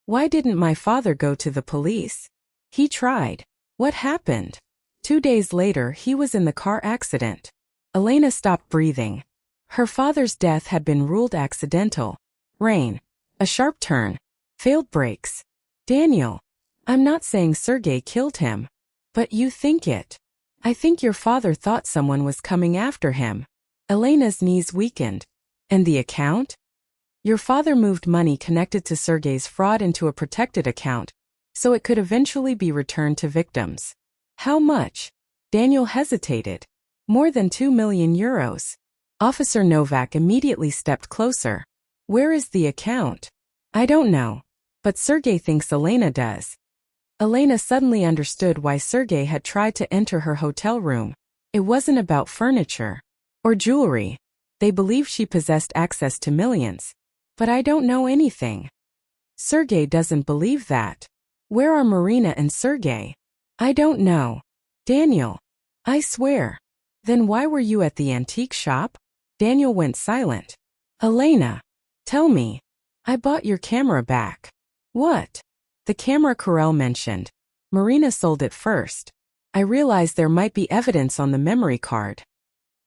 Why didn't my father go to the police? He tried. What happened? 2 days later, he was in the car accident. Elena stopped breathing. Her father's death had been ruled accidental. Rain. A sharp turn. Failed brakes. Daniel. I'm not saying Sergey killed him. But you think it. I think your father thought someone was coming after him. Elena's knees weakened. And the account? Your father moved money connected to Sergey's fraud into a protected account, so it could eventually be returned to victims. How much? Daniel hesitated. More than 2 million euros. Officer Novak immediately stepped closer. Where is the account? I don't know. But Sergey thinks Elena does. Elena suddenly understood why Sergey had tried to enter her hotel room. It wasn't about furniture. Or jewelry. They believed she possessed access to millions. But I don't know anything. Sergey doesn't believe that. Where are Marina and Sergey? I don't know. Daniel. I swear. Then why were you at the antique shop? Daniel went silent. Elena. Tell me. I bought your camera back. What? The camera Carell mentioned. Marina sold it first. I realized there might be evidence on the memory card.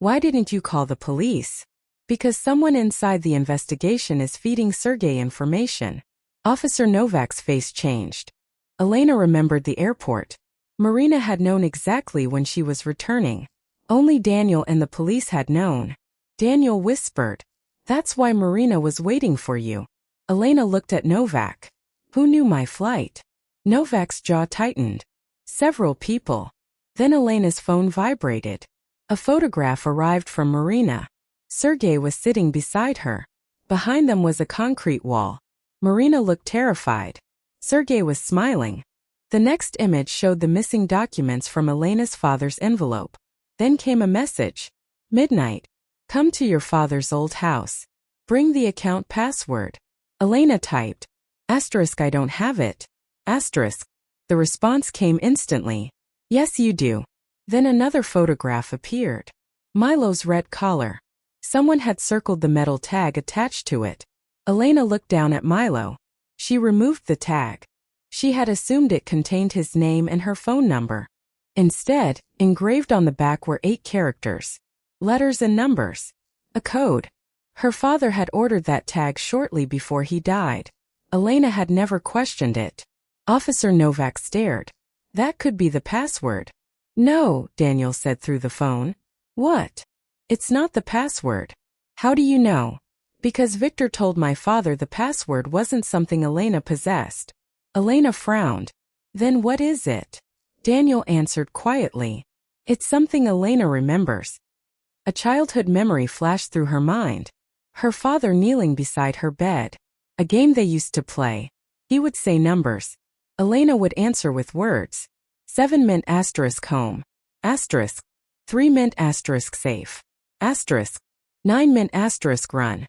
Why didn't you call the police? Because someone inside the investigation is feeding Sergei information. Officer Novak's face changed. Elena remembered the airport. Marina had known exactly when she was returning. Only Daniel and the police had known. Daniel whispered, "That's why Marina was waiting for you." Elena looked at Novak. "Who knew my flight?" Novak's jaw tightened. "Several people." Then Elena's phone vibrated. A photograph arrived from Marina. Sergei was sitting beside her. Behind them was a concrete wall. Marina looked terrified. Sergei was smiling. The next image showed the missing documents from Elena's father's envelope. Then came a message. "Midnight. Come to your father's old house. Bring the account password." Elena typed, "I don't have it." The response came instantly. "Yes, you do." Then another photograph appeared. Milo's red collar. Someone had circled the metal tag attached to it. Elena looked down at Milo. She removed the tag. She had assumed it contained his name and her phone number. Instead, engraved on the back were 8 characters. Letters and numbers. A code. Her father had ordered that tag shortly before he died. Elena had never questioned it. Officer Novak stared. "That could be the password." "No," Daniel said through the phone. "What?" "It's not the password." "How do you know?" "Because Victor told my father the password wasn't something Elena possessed." Elena frowned. "Then what is it?" Daniel answered quietly. "It's something Elena remembers." A childhood memory flashed through her mind. Her father kneeling beside her bed. A game they used to play. He would say numbers. Elena would answer with words. 7 meant home. 3 meant safe. 9 meant run.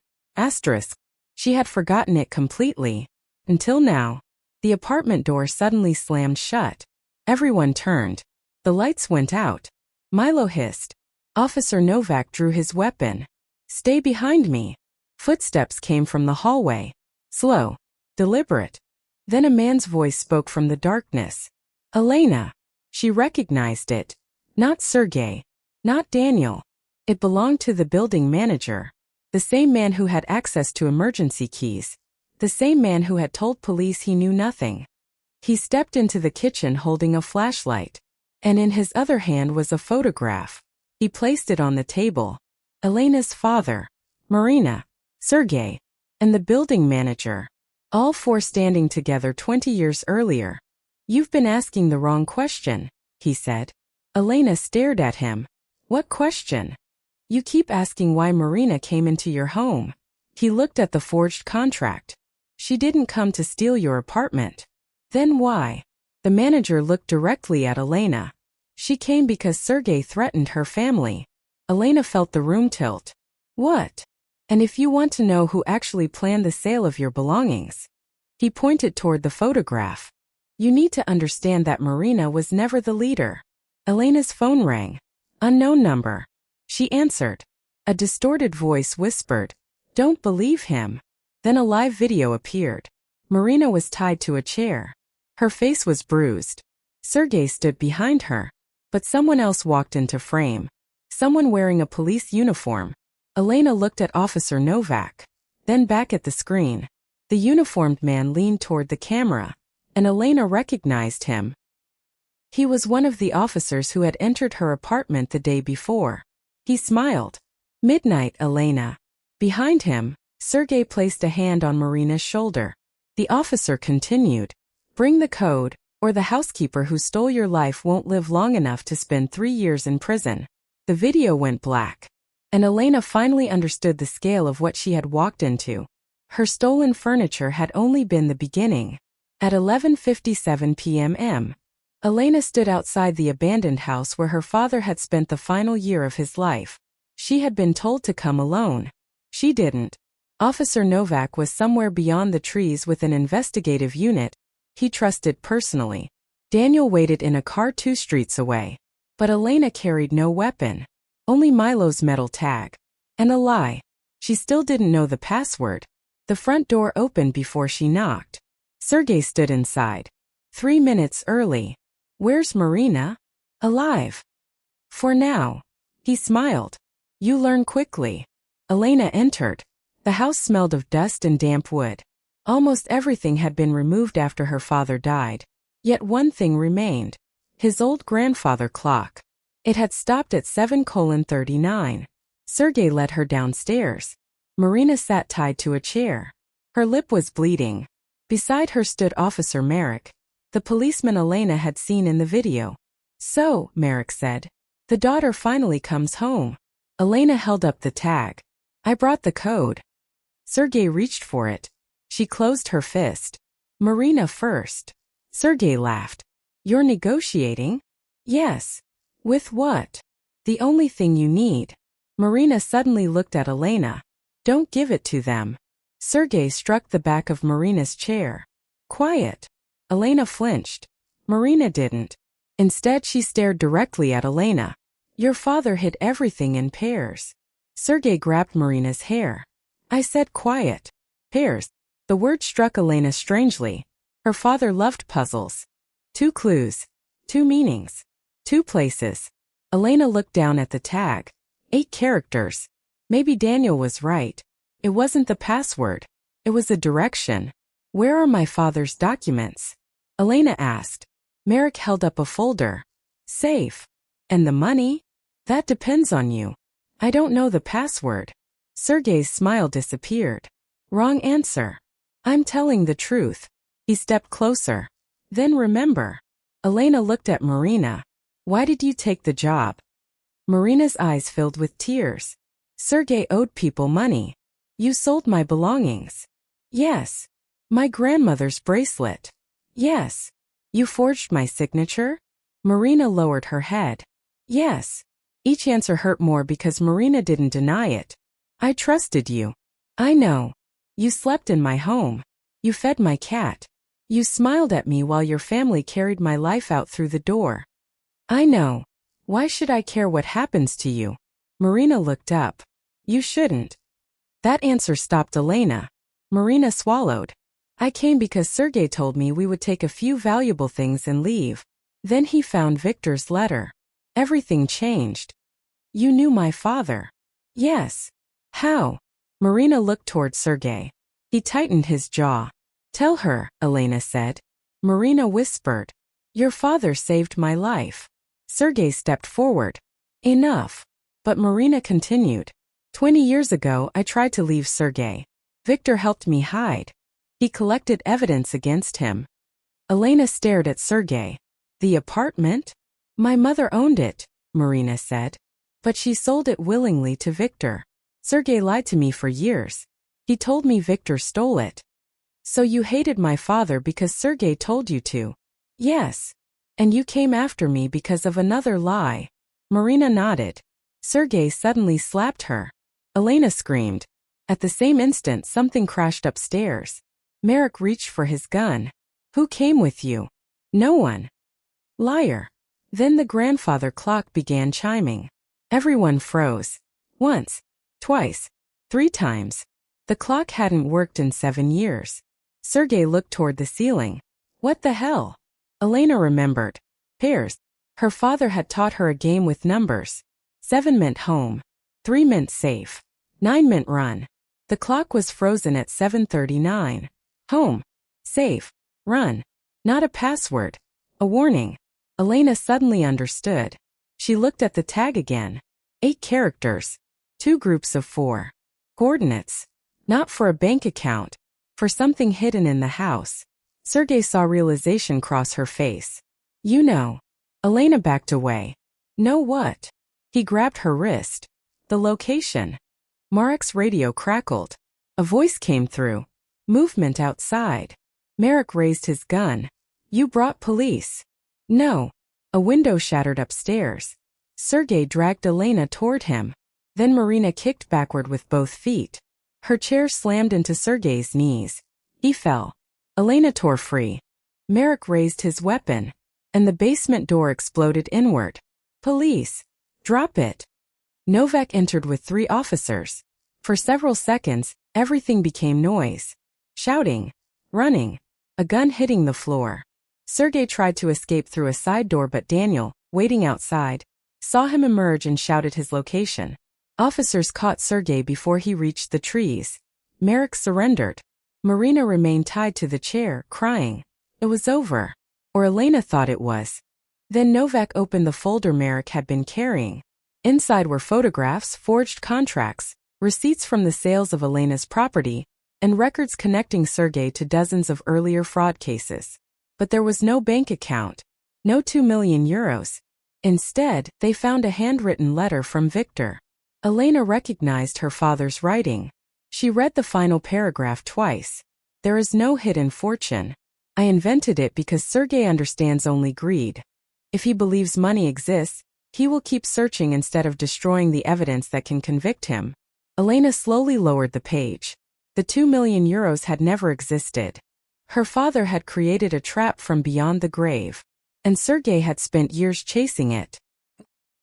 She had forgotten it completely. Until now. The apartment door suddenly slammed shut. Everyone turned. The lights went out. Milo hissed. Officer Novak drew his weapon. "Stay behind me." Footsteps came from the hallway. Slow. Deliberate. Then a man's voice spoke from the darkness. "Elena." She recognized it. Not Sergei. Not Daniel. It belonged to the building manager. The same man who had access to emergency keys. The same man who had told police he knew nothing. He stepped into the kitchen holding a flashlight. And in his other hand was a photograph. He placed it on the table. Elena's father. Marina. Sergei. And the building manager. All 4 standing together 20 years earlier. "You've been asking the wrong question," he said. Elena stared at him. "What question?" "You keep asking why Marina came into your home." He looked at the forged contract. "She didn't come to steal your apartment." "Then why?" The manager looked directly at Elena. "She came because Sergei threatened her family." Elena felt the room tilt. "What?" "And if you want to know who actually planned the sale of your belongings." He pointed toward the photograph. "You need to understand that Marina was never the leader." Elena's phone rang. Unknown number. She answered. A distorted voice whispered, "Don't believe him." Then a live video appeared. Marina was tied to a chair. Her face was bruised. Sergei stood behind her. But someone else walked into frame. Someone wearing a police uniform. Elena looked at Officer Novak. Then back at the screen. The uniformed man leaned toward the camera. And Elena recognized him. He was one of the officers who had entered her apartment the day before. He smiled. "Midnight, Elena." Behind him, Sergei placed a hand on Marina's shoulder. The officer continued. "Bring the code, or the housekeeper who stole your life won't live long enough to spend 3 years in prison." The video went black. And Elena finally understood the scale of what she had walked into. Her stolen furniture had only been the beginning. At 11:57 p.m. Elena stood outside the abandoned house where her father had spent the final year of his life. She had been told to come alone. She didn't. Officer Novak was somewhere beyond the trees with an investigative unit he trusted personally. Daniel waited in a car 2 streets away. But Elena carried no weapon. Only Milo's metal tag. And a lie. She still didn't know the password. The front door opened before she knocked. Sergei stood inside. 3 minutes early. Where's Marina? Alive. For now. He smiled. You learn quickly. Elena entered. The house smelled of dust and damp wood. Almost everything had been removed after her father died. Yet one thing remained. His old grandfather clock. It had stopped at 7:39. Sergei led her downstairs. Marina sat tied to a chair. Her lip was bleeding. Beside her stood Officer Merrick, the policeman Elena had seen in the video. So, Merrick said, the daughter finally comes home. Elena held up the tag. I brought the code. Sergei reached for it. She closed her fist. Marina first. Sergei laughed. You're negotiating? Yes. With what? The only thing you need. Marina suddenly looked at Elena. Don't give it to them. Sergei struck the back of Marina's chair. Quiet. Elena flinched. Marina didn't. Instead, she stared directly at Elena. Your father hid everything in pairs. Sergei grabbed Marina's hair. I said quiet. Pairs. The word struck Elena strangely. Her father loved puzzles. 2 clues. 2 meanings. 2 places. Elena looked down at the tag. 8 characters. Maybe Daniel was right. It wasn't the password. It was a direction. Where are my father's documents? Elena asked. Merrick held up a folder. Safe. And the money? That depends on you. I don't know the password. Sergei's smile disappeared. Wrong answer. I'm telling the truth. He stepped closer. Then remember. Elena looked at Marina. Why did you take the job? Marina's eyes filled with tears. Sergei owed people money. You sold my belongings. Yes. My grandmother's bracelet. Yes. You forged my signature? Marina lowered her head. Yes. Each answer hurt more because Marina didn't deny it. I trusted you. I know. You slept in my home. You fed my cat. You smiled at me while your family carried my life out through the door. I know. Why should I care what happens to you? Marina looked up. You shouldn't. That answer stopped Elena. Marina swallowed. I came because Sergei told me we would take a few valuable things and leave. Then he found Victor's letter. Everything changed. You knew my father. Yes. How? Marina looked toward Sergei. He tightened his jaw. Tell her, Elena said. Marina whispered. Your father saved my life. Sergei stepped forward. Enough. But Marina continued. 20 years ago, I tried to leave Sergei. Victor helped me hide. He collected evidence against him. Elena stared at Sergei. The apartment? My mother owned it, Marina said. But she sold it willingly to Victor. Sergei lied to me for years. He told me Victor stole it. So you hated my father because Sergei told you to? Yes. And you came after me because of another lie. Marina nodded. Sergei suddenly slapped her. Elena screamed. At the same instant, something crashed upstairs. Merrick reached for his gun. Who came with you? No one. Liar. Then the grandfather clock began chiming. Everyone froze. Once. Twice. 3 times. The clock hadn't worked in 7 years. Sergei looked toward the ceiling. What the hell? Elena remembered. Pairs. Her father had taught her a game with numbers. 7 meant home. 3 meant safe. 9 meant run. The clock was frozen at 7:39. Home. Safe. Run. Not a password. A warning. Elena suddenly understood. She looked at the tag again. 8 characters. 2 groups of 4. Coordinates. Not for a bank account. For something hidden in the house. Sergei saw realization cross her face. You know. Elena backed away. Know what? He grabbed her wrist. The location. Marek's radio crackled. A voice came through. Movement outside. Marek raised his gun. You brought police. No. A window shattered upstairs. Sergei dragged Elena toward him. Then Marina kicked backward with both feet. Her chair slammed into Sergei's knees. He fell. Elena tore free. Marek raised his weapon. And the basement door exploded inward. Police. Drop it. Novak entered with 3 officers. For several seconds, everything became noise. Shouting. Running. A gun hitting the floor. Sergei tried to escape through a side door, but Daniel, waiting outside, saw him emerge and shouted his location. Officers caught Sergei before he reached the trees. Marek surrendered. Marina remained tied to the chair, crying. It was over. Or Elena thought it was. Then Novak opened the folder Marek had been carrying. Inside were photographs, forged contracts, receipts from the sales of Elena's property, and records connecting Sergei to dozens of earlier fraud cases. But there was no bank account. No 2 million euros. Instead, they found a handwritten letter from Victor. Elena recognized her father's writing. She read the final paragraph twice. There is no hidden fortune. I invented it because Sergei understands only greed. If he believes money exists, he will keep searching instead of destroying the evidence that can convict him. Elena slowly lowered the page. The 2 million euros had never existed. Her father had created a trap from beyond the grave, and Sergei had spent years chasing it.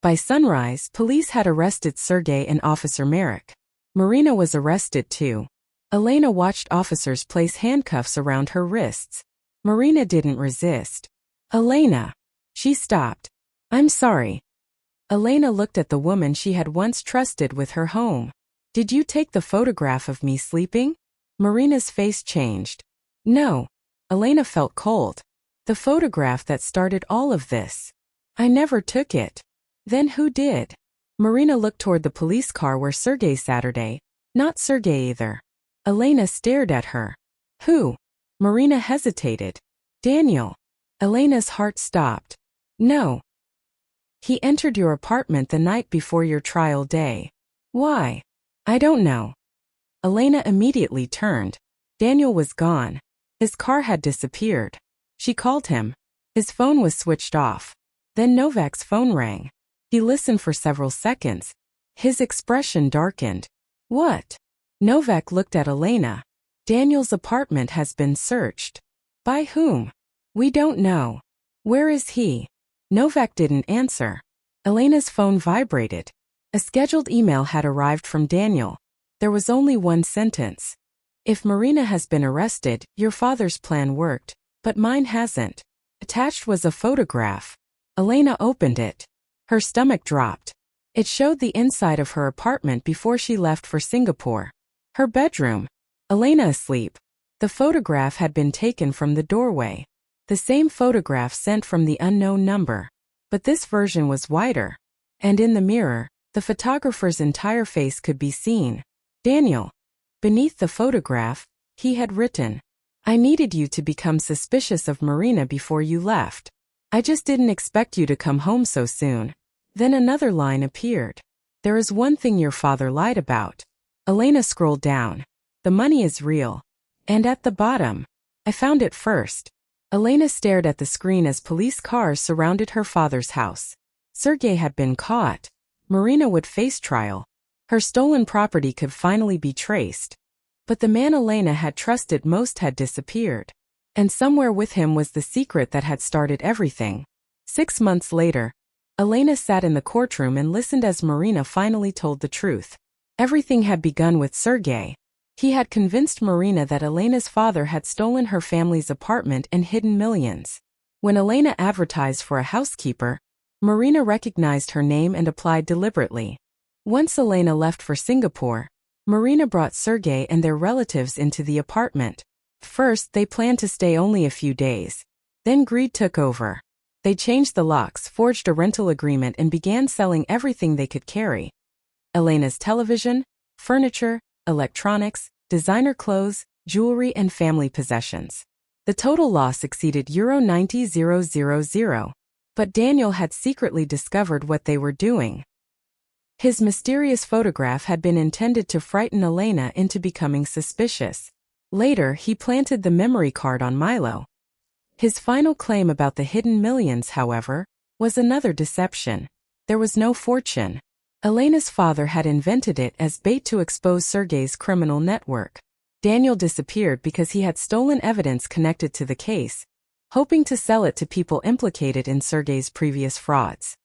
By sunrise, police had arrested Sergei and Officer Marek. Marina was arrested too. Elena watched officers place handcuffs around her wrists. Marina didn't resist. Elena. She stopped. I'm sorry. Elena looked at the woman she had once trusted with her home. Did you take the photograph of me sleeping? Marina's face changed. No. Elena felt cold. The photograph that started all of this. I never took it. Then who did? Marina looked toward the police car where Sergei Saturday. Not Sergei either. Elena stared at her. Who? Marina hesitated. Daniel. Elena's heart stopped. No. He entered your apartment the night before your trial day. Why? I don't know. Elena immediately turned. Daniel was gone. His car had disappeared. She called him. His phone was switched off. Then Novak's phone rang. He listened for several seconds. His expression darkened. What? Novak looked at Elena. Daniel's apartment has been searched. By whom? We don't know. Where is he? Novak didn't answer. Elena's phone vibrated. A scheduled email had arrived from Daniel. There was only one sentence. If Marina has been arrested, your father's plan worked, but mine hasn't. Attached was a photograph. Elena opened it. Her stomach dropped. It showed the inside of her apartment before she left for Singapore. Her bedroom. Elena asleep. The photograph had been taken from the doorway. The same photograph sent from the unknown number. But this version was wider. And in the mirror, the photographer's entire face could be seen. Daniel. Beneath the photograph, he had written, I needed you to become suspicious of Marina before you left. I just didn't expect you to come home so soon. Then another line appeared. There is one thing your father lied about. Elena scrolled down. The money is real. And at the bottom. I found it first. Elena stared at the screen as police cars surrounded her father's house. Sergei had been caught. Marina would face trial. Her stolen property could finally be traced. But the man Elena had trusted most had disappeared. And somewhere with him was the secret that had started everything. 6 months later, Elena sat in the courtroom and listened as Marina finally told the truth. Everything had begun with Sergei. He had convinced Marina that Elena's father had stolen her family's apartment and hidden millions. When Elena advertised for a housekeeper, Marina recognized her name and applied deliberately. Once Elena left for Singapore, Marina brought Sergei and their relatives into the apartment. First, they planned to stay only a few days. Then greed took over. They changed the locks, forged a rental agreement, and began selling everything they could carry. Elena's television, furniture, electronics, designer clothes, jewelry, and family possessions. The total loss exceeded €90,000. But Daniel had secretly discovered what they were doing. His mysterious photograph had been intended to frighten Elena into becoming suspicious. Later, he planted the memory card on Milo. His final claim about the hidden millions, however, was another deception. There was no fortune. Elena's father had invented it as bait to expose Sergei's criminal network. Daniel disappeared because he had stolen evidence connected to the case, hoping to sell it to people implicated in Sergei's previous frauds.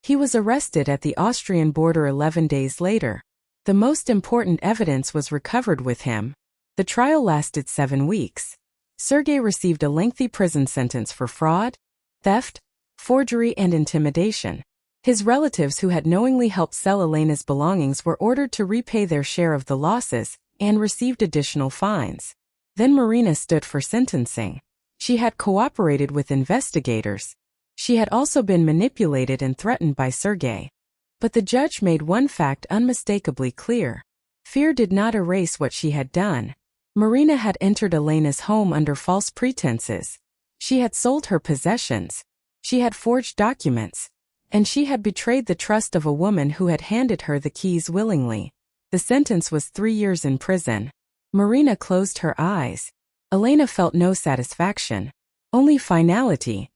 He was arrested at the Austrian border 11 days later. The most important evidence was recovered with him. The trial lasted 7 weeks. Sergei received a lengthy prison sentence for fraud, theft, forgery, and intimidation. His relatives who had knowingly helped sell Elena's belongings were ordered to repay their share of the losses and received additional fines. Then Marina stood for sentencing. She had cooperated with investigators. She had also been manipulated and threatened by Sergei. But the judge made one fact unmistakably clear. Fear did not erase what she had done. Marina had entered Elena's home under false pretenses. She had sold her possessions. She had forged documents. And she had betrayed the trust of a woman who had handed her the keys willingly. The sentence was 3 years in prison. Marina closed her eyes. Elena felt no satisfaction, only finality.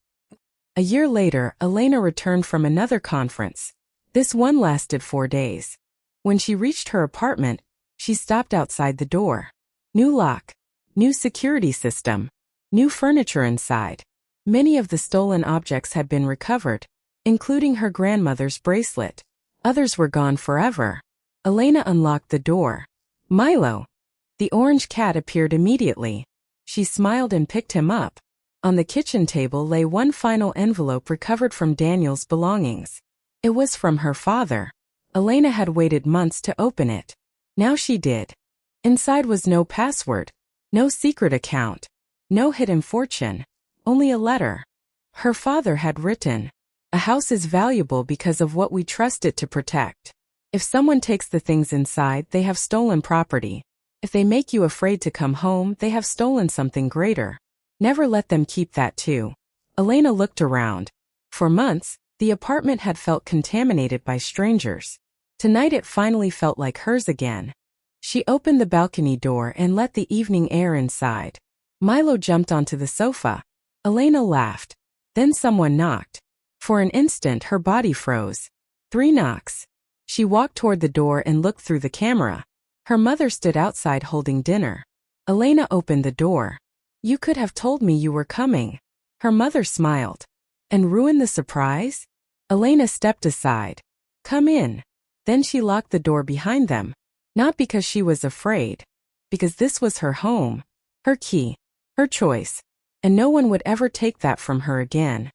A year later, Elena returned from another conference. This one lasted 4 days. When she reached her apartment, she stopped outside the door. New lock, new security system, new furniture inside. Many of the stolen objects had been recovered, including her grandmother's bracelet. Others were gone forever. Elena unlocked the door. Milo! The orange cat appeared immediately. She smiled and picked him up. On the kitchen table lay one final envelope recovered from Daniel's belongings. It was from her father. Elena had waited months to open it. Now she did. Inside was no password, no secret account, no hidden fortune, only a letter. Her father had written, "A house is valuable because of what we trust it to protect. If someone takes the things inside, they have stolen property. If they make you afraid to come home, they have stolen something greater. Never let them keep that too." Elena looked around. For months, the apartment had felt contaminated by strangers. Tonight it finally felt like hers again. She opened the balcony door and let the evening air inside. Milo jumped onto the sofa. Elena laughed. Then someone knocked. For an instant her body froze. 3 knocks. She walked toward the door and looked through the camera. Her mother stood outside holding dinner. Elena opened the door. "You could have told me you were coming." Her mother smiled. "And ruin the surprise?" Elena stepped aside. "Come in." Then she locked the door behind them. Not because she was afraid. Because this was her home. Her key. Her choice. And no one would ever take that from her again.